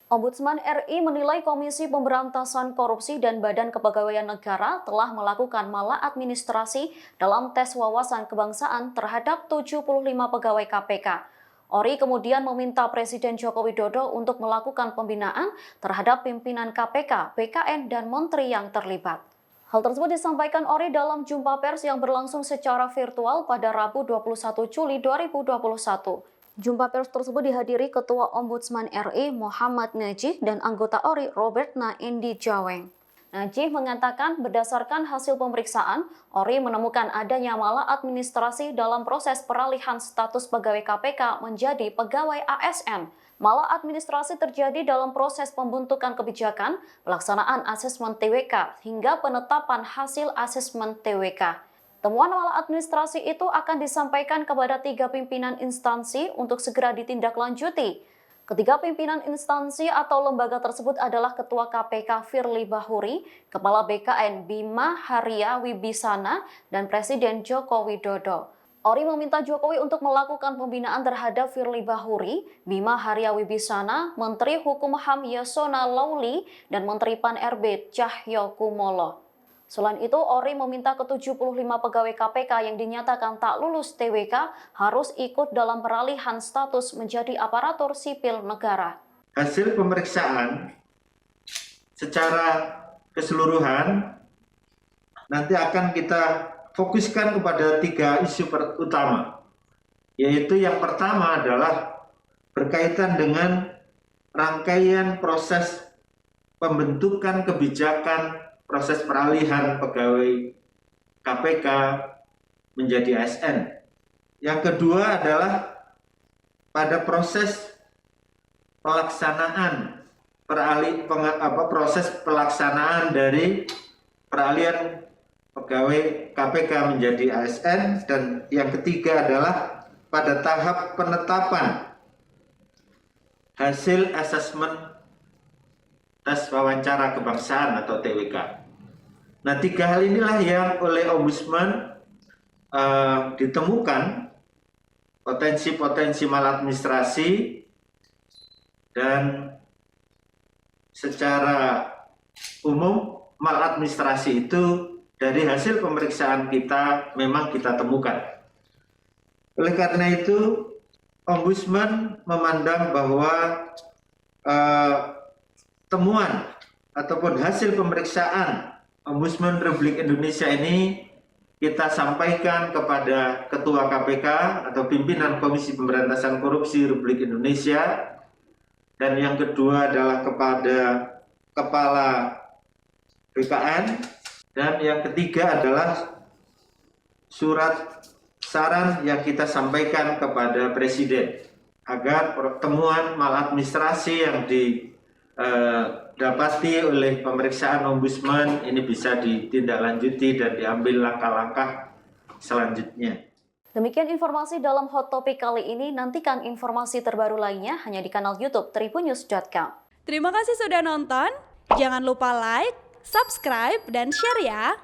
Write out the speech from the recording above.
Ombudsman RI menilai Komisi Pemberantasan Korupsi dan Badan Kepegawaian Negara telah melakukan maladministrasi dalam tes wawasan kebangsaan terhadap 75 pegawai KPK. Ori kemudian meminta Presiden Joko Widodo untuk melakukan pembinaan terhadap pimpinan KPK, BKN, dan menteri yang terlibat. Hal tersebut disampaikan Ori dalam jumpa pers yang berlangsung secara virtual pada Rabu 21 Juli 2021. Jumpa pers tersebut dihadiri Ketua Ombudsman RI Muhammad Najih dan anggota Ori Robertna Indi Jaweng. Najih mengatakan berdasarkan hasil pemeriksaan, Ori menemukan adanya maladministrasi dalam proses peralihan status pegawai KPK menjadi pegawai ASN. Maladministrasi terjadi dalam proses pembentukan kebijakan, pelaksanaan asesmen TWK, hingga penetapan hasil asesmen TWK. Temuan maladministrasi itu akan disampaikan kepada 3 pimpinan instansi untuk segera ditindaklanjuti. Ketiga pimpinan instansi atau lembaga tersebut adalah Ketua KPK Firly Bahuri, Kepala BKN Bima Haria Wibisana, dan Presiden Joko Widodo. Ori meminta Jokowi untuk melakukan pembinaan terhadap Firly Bahuri, Bima Haria Wibisana, Menteri Hukum HAM Yasona Lauli, dan Menteri Pan-RB Cahyo Kumolo. Selain itu, Ori meminta ke-75 pegawai KPK yang dinyatakan tak lulus TWK harus ikut dalam peralihan status menjadi aparatur sipil negara. Hasil pemeriksaan secara keseluruhan nanti akan kita fokuskan kepada 3 isu utama, yaitu yang pertama adalah berkaitan dengan rangkaian proses pembentukan kebijakan proses peralihan pegawai KPK menjadi ASN. Yang kedua adalah pada proses pelaksanaan proses pelaksanaan dari peralihan pegawai KPK menjadi ASN, dan yang ketiga adalah pada tahap penetapan hasil asesmen tes wawancara kebangsaan atau TWK. Nah, 3 hal inilah yang oleh Ombudsman ditemukan potensi-potensi maladministrasi, dan secara umum maladministrasi itu dari hasil pemeriksaan kita memang kita temukan. Oleh karena itu, Ombudsman memandang bahwa temuan ataupun hasil pemeriksaan Ombudsman Republik Indonesia ini kita sampaikan kepada Ketua KPK atau pimpinan Komisi Pemberantasan Korupsi Republik Indonesia, dan yang kedua adalah kepada Kepala BKN, dan yang ketiga adalah surat saran yang kita sampaikan kepada Presiden agar pertemuan maladministrasi yang didapati oleh pemeriksaan Ombudsman ini bisa ditindaklanjuti dan diambil langkah-langkah selanjutnya. Demikian informasi dalam Hot Topic kali ini. Nantikan informasi terbaru lainnya hanya di kanal YouTube tribunnews.com. Terima kasih sudah nonton. Jangan lupa like, subscribe, dan share ya.